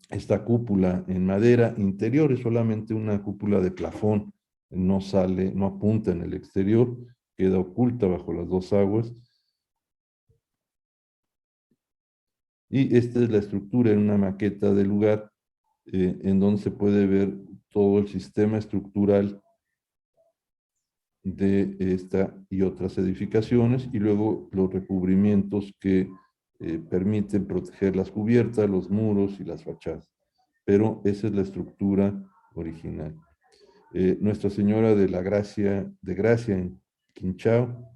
esta cúpula en madera interior, es solamente una cúpula de plafón, no sale, no apunta en el exterior, queda oculta bajo las dos aguas. Y esta es la estructura en una maqueta del lugar, en donde se puede ver todo el sistema estructural de esta y otras edificaciones, y luego los recubrimientos que permiten proteger las cubiertas, los muros y las fachadas. Pero esa es la estructura original. Nuestra Señora de la Gracia, de Gracia en Quinchao,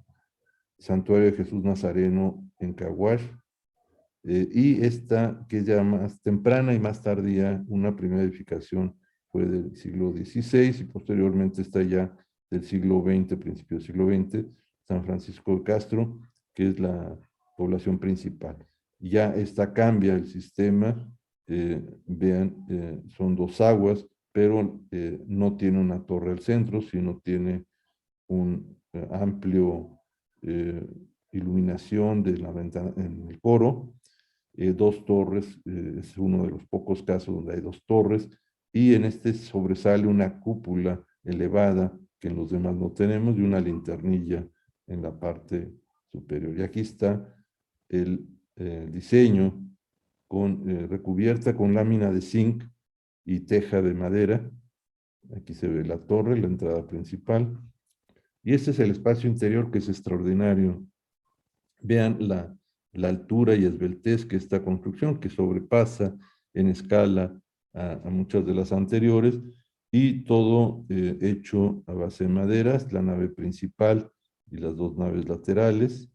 Santuario de Jesús Nazareno en Caguash, y esta, que es ya más temprana y más tardía, una primera edificación fue del siglo XVI y posteriormente está ya del siglo XX, principio del siglo XX, San Francisco de Castro, que es la población principal. Ya esta cambia el sistema, vean, son dos aguas, pero no tiene una torre al centro, sino tiene un amplio iluminación de la ventana en el coro, dos torres, es uno de los pocos casos donde hay dos torres, y en este sobresale una cúpula elevada que en los demás no tenemos y una linternilla en la parte superior. Y aquí está el diseño recubierta con lámina de zinc y teja de madera. Aquí se ve la torre, la entrada principal. Y este es el espacio interior, que es extraordinario. Vean la altura y esbeltez que esta construcción, que sobrepasa en escala a muchas de las anteriores, y todo hecho a base de maderas, la nave principal y las dos naves laterales.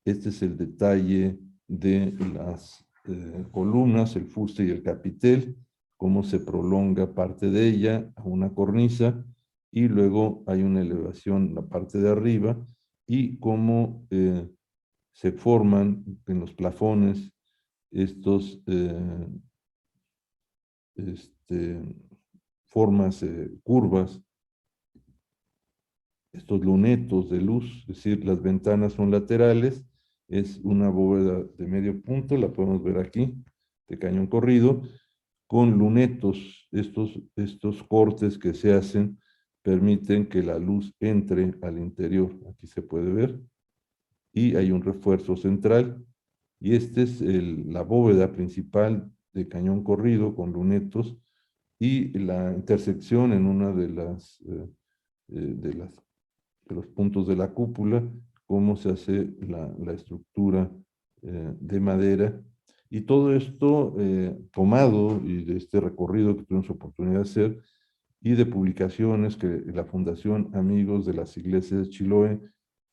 Este es el detalle de las columnas, el fuste y el capitel, cómo se prolonga parte de ella a una cornisa, y luego hay una elevación en la parte de arriba, y cómo se forman en los plafones estos formas curvas, estos lunetos de luz, es decir, las ventanas son laterales, es una bóveda de medio punto, la podemos ver aquí, de cañón corrido, con lunetos. Estos cortes que se hacen permiten que la luz entre al interior, aquí se puede ver, y hay un refuerzo central, y esta es la bóveda principal de cañón corrido con lunetos, y la intersección en una de los puntos de la cúpula, cómo se hace la estructura de madera. Y todo esto tomado y de este recorrido que tuvimos oportunidad de hacer, y de publicaciones que la Fundación Amigos de las Iglesias de Chiloé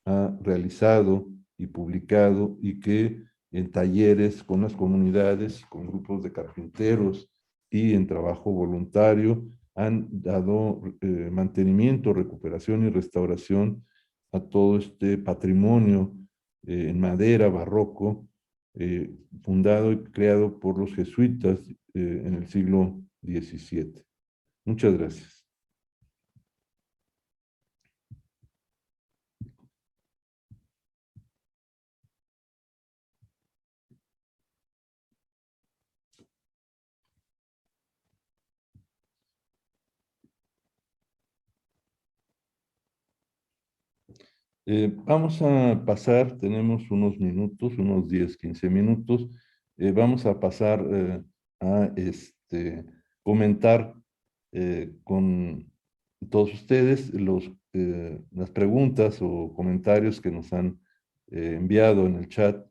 ha realizado y publicado, y que en talleres con las comunidades, con grupos de carpinteros y en trabajo voluntario han dado mantenimiento, recuperación y restauración a todo este patrimonio en madera barroco, fundado y creado por los jesuitas en el siglo XVII. Muchas gracias. Vamos a pasar, tenemos unos minutos, unos 10, 15 minutos. Vamos a pasar a comentar con todos ustedes las preguntas o comentarios que nos han enviado en el chat.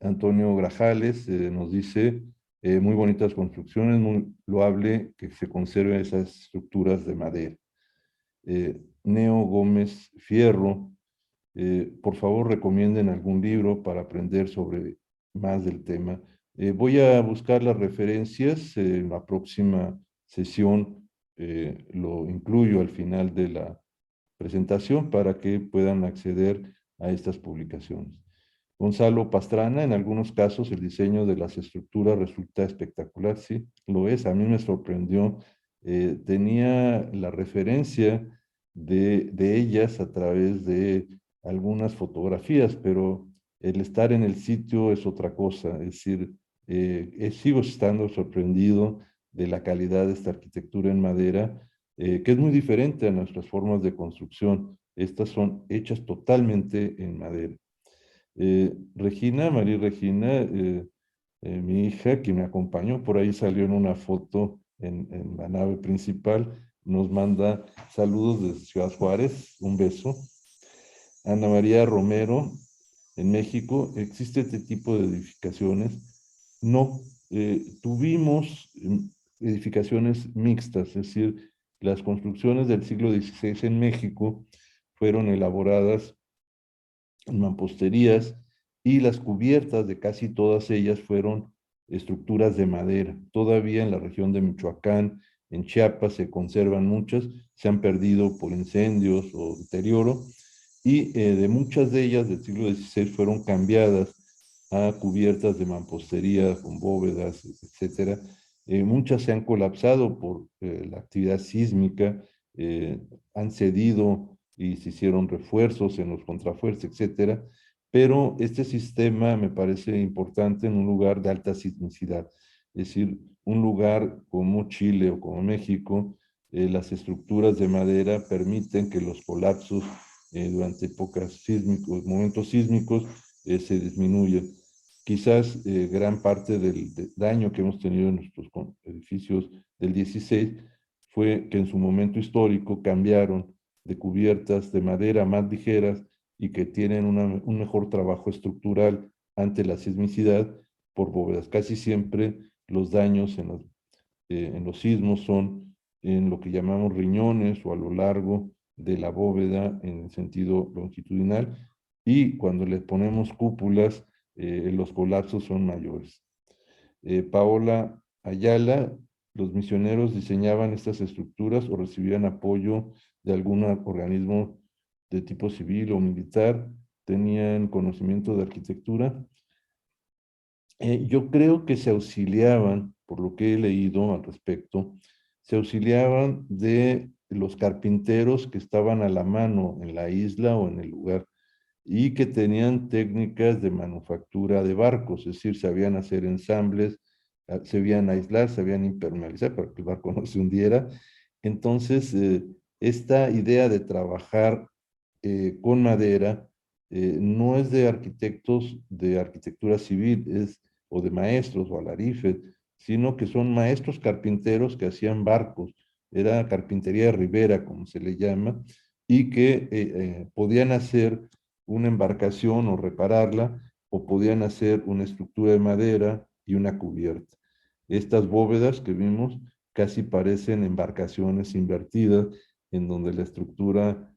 Antonio Grajales nos dice: muy bonitas construcciones, muy loable que se conserven esas estructuras de madera. Neo Gómez Fierro, por favor recomienden algún libro para aprender sobre más del tema. Voy a buscar las referencias en la próxima sesión, lo incluyo al final de la presentación para que puedan acceder a estas publicaciones. Gonzalo Pastrana, en algunos casos el diseño de las estructuras resulta espectacular, sí, lo es, a mí me sorprendió. Tenía la referencia de ellas a través de algunas fotografías, pero el estar en el sitio es otra cosa, es decir, sigo estando sorprendido de la calidad de esta arquitectura en madera, que es muy diferente a nuestras formas de construcción. Estas son hechas totalmente en madera. Regina, María Regina, mi hija, que me acompañó, por ahí salió en una foto en la nave principal, nos manda saludos desde Ciudad Juárez, un beso. Ana María Romero, en México, ¿existe este tipo de edificaciones? No, tuvimos edificaciones mixtas, es decir, las construcciones del siglo XVI en México fueron elaboradas en mamposterías y las cubiertas de casi todas ellas fueron estructuras de madera. Todavía en la región de Michoacán, en Chiapas, se conservan muchas, se han perdido por incendios o deterioro, y de muchas de ellas del siglo XVI fueron cambiadas a cubiertas de mampostería con bóvedas, etcétera. Muchas se han colapsado por la actividad sísmica, han cedido y se hicieron refuerzos en los contrafuertes, etcétera, pero este sistema me parece importante en un lugar de alta sismicidad, es decir, un lugar como Chile o como México, las estructuras de madera permiten que los colapsos durante momentos sísmicos se disminuyan. Quizás gran parte del daño que hemos tenido en nuestros edificios del 16 fue que en su momento histórico cambiaron de cubiertas de madera más ligeras y que tienen un mejor trabajo estructural ante la sismicidad por bóvedas. Casi siempre los daños en los sismos son en lo que llamamos riñones o a lo largo de la bóveda en sentido longitudinal, y cuando le ponemos cúpulas, los colapsos son mayores. Paola Ayala, los misioneros diseñaban estas estructuras o recibían apoyo de algún organismo de tipo civil o militar, tenían conocimiento de arquitectura. Yo creo que se auxiliaban, por lo que he leído al respecto, se auxiliaban de los carpinteros que estaban a la mano en la isla o en el lugar y que tenían técnicas de manufactura de barcos, es decir, sabían hacer ensambles, sabían aislar, sabían impermeabilizar para que el barco no se hundiera. Entonces, esta idea de trabajar con madera no es de arquitectos de arquitectura civil, o de maestros o alarife, sino que son maestros carpinteros que hacían barcos. Era carpintería de ribera, como se le llama, y que podían hacer una embarcación o repararla, o podían hacer una estructura de madera y una cubierta. Estas bóvedas que vimos casi parecen embarcaciones invertidas, en donde la estructura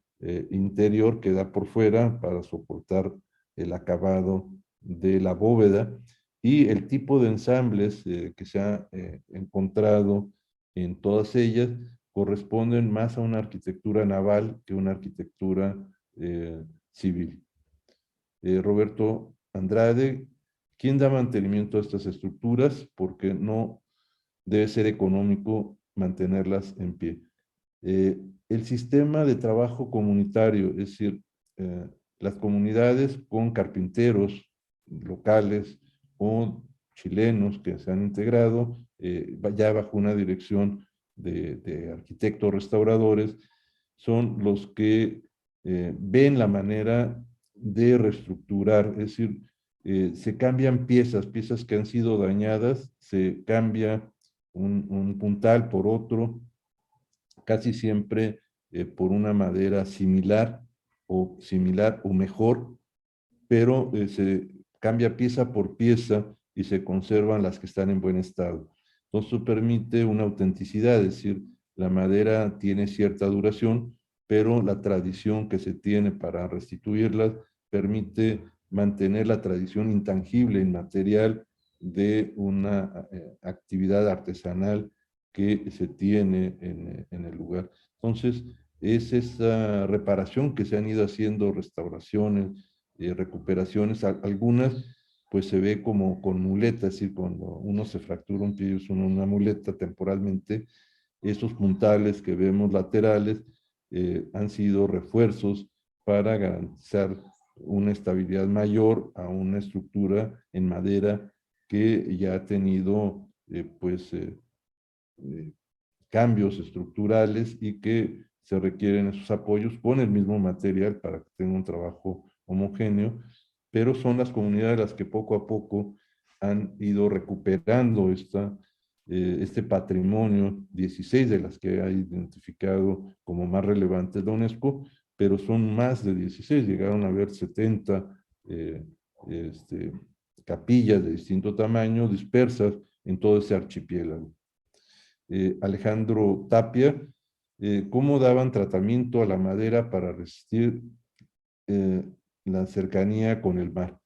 interior queda por fuera para soportar el acabado de la bóveda, y el tipo de ensambles que se ha encontrado en todas ellas corresponden más a una arquitectura naval que una arquitectura civil. Roberto Andrade, ¿quién da mantenimiento a estas estructuras? Porque no debe ser económico mantenerlas en pie. El sistema de trabajo comunitario, es decir, las comunidades con carpinteros locales o chilenos que se han integrado ya bajo una dirección de arquitectos restauradores, son los que ven la manera de reestructurar, es decir, se cambian piezas que han sido dañadas, se cambia un puntal por otro, casi siempre por una madera similar o mejor, pero se cambia pieza por pieza y se conservan las que están en buen estado. Entonces, eso permite una autenticidad, es decir, la madera tiene cierta duración, pero la tradición que se tiene para restituirlas permite mantener la tradición intangible, inmaterial, de una actividad artesanal que se tiene en el lugar. Entonces, es esa reparación que se han ido haciendo, restauraciones, recuperaciones, algunas pues se ve como con muletas, es decir, cuando uno se fractura un pie y usa una muleta temporalmente, esos puntales que vemos laterales han sido refuerzos para garantizar una estabilidad mayor a una estructura en madera que ya ha tenido cambios estructurales y que se requieren esos apoyos con el mismo material para que tenga un trabajo homogéneo, pero son las comunidades las que poco a poco han ido recuperando este patrimonio, 16 de las que ha identificado como más relevantes la UNESCO, pero son más de 16, llegaron a haber 70 capillas de distinto tamaño dispersas en todo ese archipiélago. Alejandro Tapia, cómo daban tratamiento a la madera para resistir la cercanía con el mar.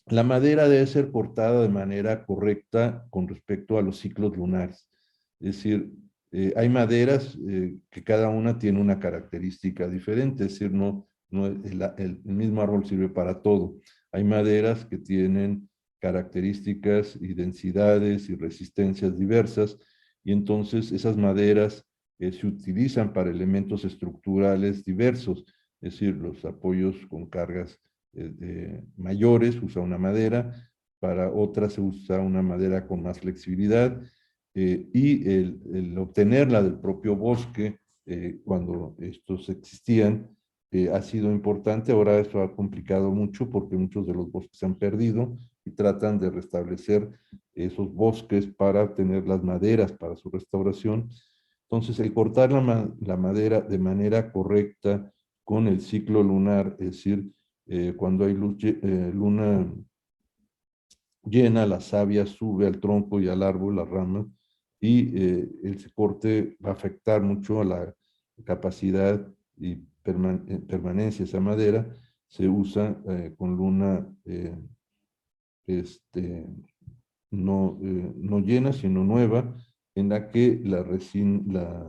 La madera debe ser cortada de manera correcta con respecto a los ciclos lunares. Es decir, hay maderas que cada una tiene una característica diferente, es decir, no el mismo árbol sirve para todo. Hay maderas que tienen características y densidades y resistencias diversas, y entonces esas maderas se utilizan para elementos estructurales diversos, es decir, los apoyos con cargas mayores usa una madera, para otras se usa una madera con más flexibilidad, y el obtenerla del propio bosque, cuando estos existían, ha sido importante. Ahora esto ha complicado mucho porque muchos de los bosques se han perdido y tratan de restablecer esos bosques para tener las maderas para su restauración. Entonces, el cortar la madera de manera correcta con el ciclo lunar, es decir, cuando hay luna llena, la savia sube al tronco y al árbol, las ramas, y el corte va a afectar mucho a la capacidad y permanencia de esa madera. Se usa con luna no llena, sino nueva, en la que la resina,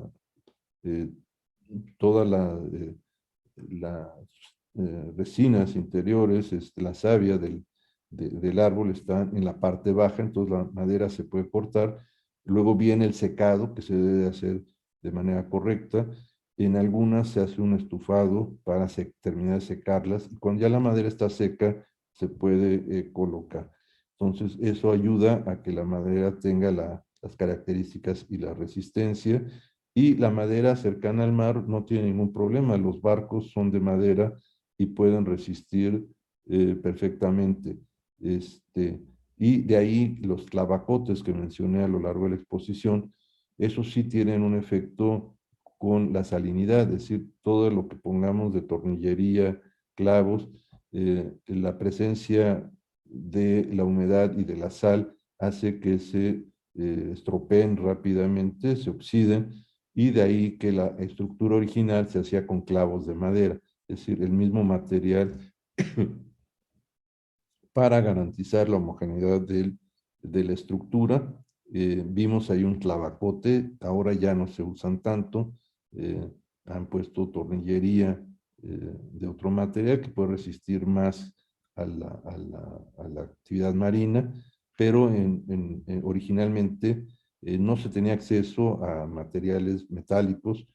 todas las resinas interiores, la savia del árbol está en la parte baja, entonces la madera se puede cortar. Luego viene el secado, que se debe hacer de manera correcta. En algunas se hace un estufado para terminar de secarlas, y cuando ya la madera está seca, se puede colocar. Entonces, eso ayuda a que la madera tenga las características y la resistencia, y la madera cercana al mar no tiene ningún problema. Los barcos son de madera y pueden resistir perfectamente. Y de ahí los clavacotes que mencioné a lo largo de la exposición, esos sí tienen un efecto con la salinidad, es decir, todo lo que pongamos de tornillería, clavos, la presencia de la humedad y de la sal hace que se estropeen rápidamente, se oxiden, y de ahí que la estructura original se hacía con clavos de madera, es decir, el mismo material para garantizar la homogeneidad de la estructura. Vimos ahí un clavacote, ahora ya no se usan tanto, han puesto tornillería de otro material que puede resistir más a la actividad marina, pero originalmente no se tenía acceso a materiales metálicos,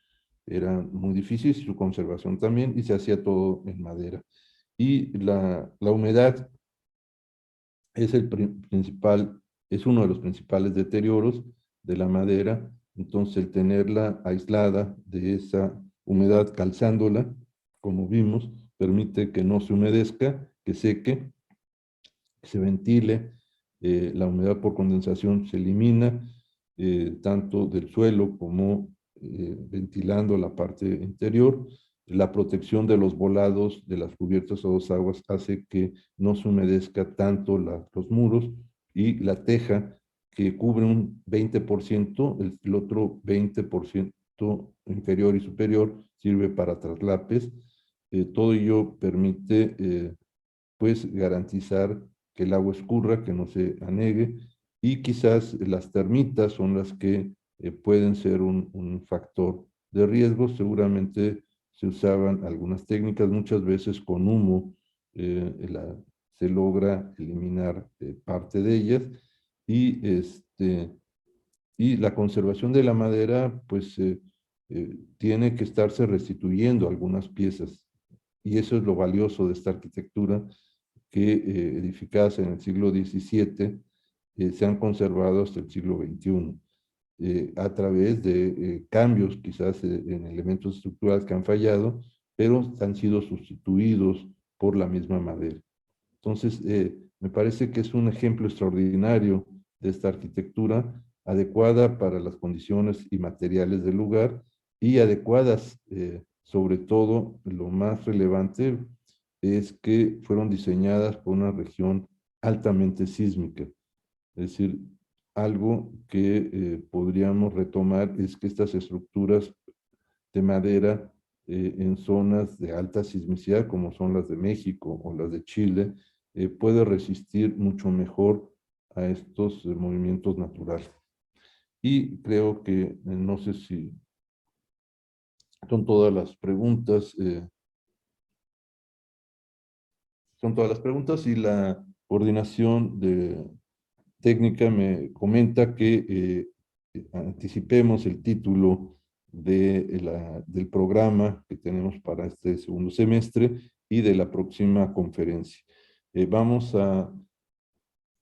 era muy difícil su conservación también, y se hacía todo en madera. Y la humedad es es uno de los principales deterioros de la madera. Entonces, el tenerla aislada de esa humedad, calzándola, como vimos, permite que no se humedezca, que seque, que se ventile. La humedad por condensación se elimina, tanto del suelo como ventilando la parte interior, La protección de los volados de las cubiertas a dos aguas hace que no se humedezca tanto los muros, y la teja, que cubre un 20%, el otro 20% inferior y superior sirve para traslapes. Todo ello permite pues garantizar que el agua escurra, que no se anegue, y quizás las termitas son las que pueden ser un factor de riesgo. Seguramente se usaban algunas técnicas, muchas veces con humo se logra eliminar parte de ellas, y, y la conservación de la madera, pues tiene que estarse restituyendo algunas piezas, y eso es lo valioso de esta arquitectura, que edificadas en el siglo XVII se han conservado hasta el siglo XXI, a través de cambios quizás en elementos estructurales que han fallado, pero han sido sustituidos por la misma madera. Entonces, me parece que es un ejemplo extraordinario de esta arquitectura, adecuada para las condiciones y materiales del lugar, y adecuadas, sobre todo, lo más relevante es que fueron diseñadas por una región altamente sísmica. Es decir, algo que podríamos retomar es que estas estructuras de madera en zonas de alta sismicidad, como son las de México o las de Chile, puede resistir mucho mejor a estos movimientos naturales. Y creo que, no sé si son todas las preguntas, y la coordinación técnica me comenta que anticipemos el título del programa que tenemos para este segundo semestre y de la próxima conferencia. Vamos a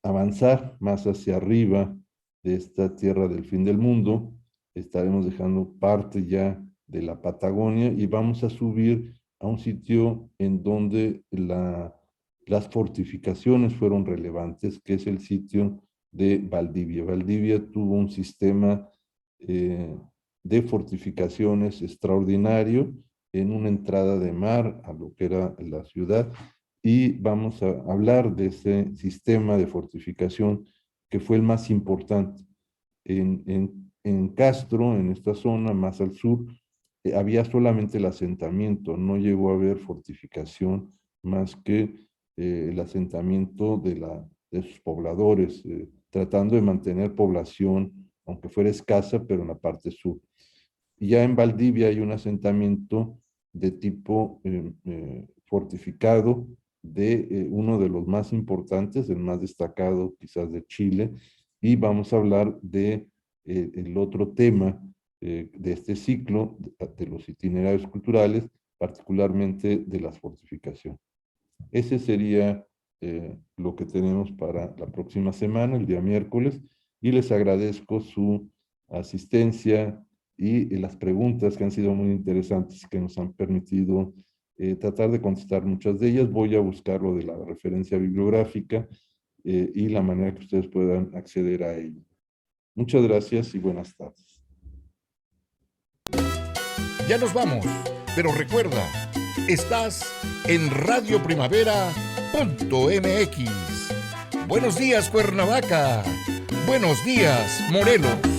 avanzar más hacia arriba de esta tierra del fin del mundo. Estaremos dejando parte ya de la Patagonia y vamos a subir a un sitio en donde las fortificaciones fueron relevantes, que es el sitio de Valdivia. Valdivia tuvo un sistema de fortificaciones extraordinario en una entrada de mar a lo que era la ciudad, y vamos a hablar de ese sistema de fortificación que fue el más importante. En Castro, en esta zona más al sur, había solamente el asentamiento, no llegó a haber fortificación más que el asentamiento de sus pobladores, tratando de mantener población, aunque fuera escasa, pero en la parte sur. Y ya en Valdivia hay un asentamiento de tipo fortificado, de uno de los más importantes, el más destacado quizás de Chile, y vamos a hablar de el otro tema de este ciclo, de los itinerarios culturales, particularmente de las fortificaciones. Ese sería lo que tenemos para la próxima semana, el día miércoles, y les agradezco su asistencia y las preguntas que han sido muy interesantes, que nos han permitido tratar de contestar muchas de ellas. Voy a buscar lo de la referencia bibliográfica y la manera que ustedes puedan acceder a ella. Muchas gracias y buenas tardes. Ya nos vamos, pero recuerda, estás en radioprimavera.mx. Buenos días, Cuernavaca. Buenos días, Morelos.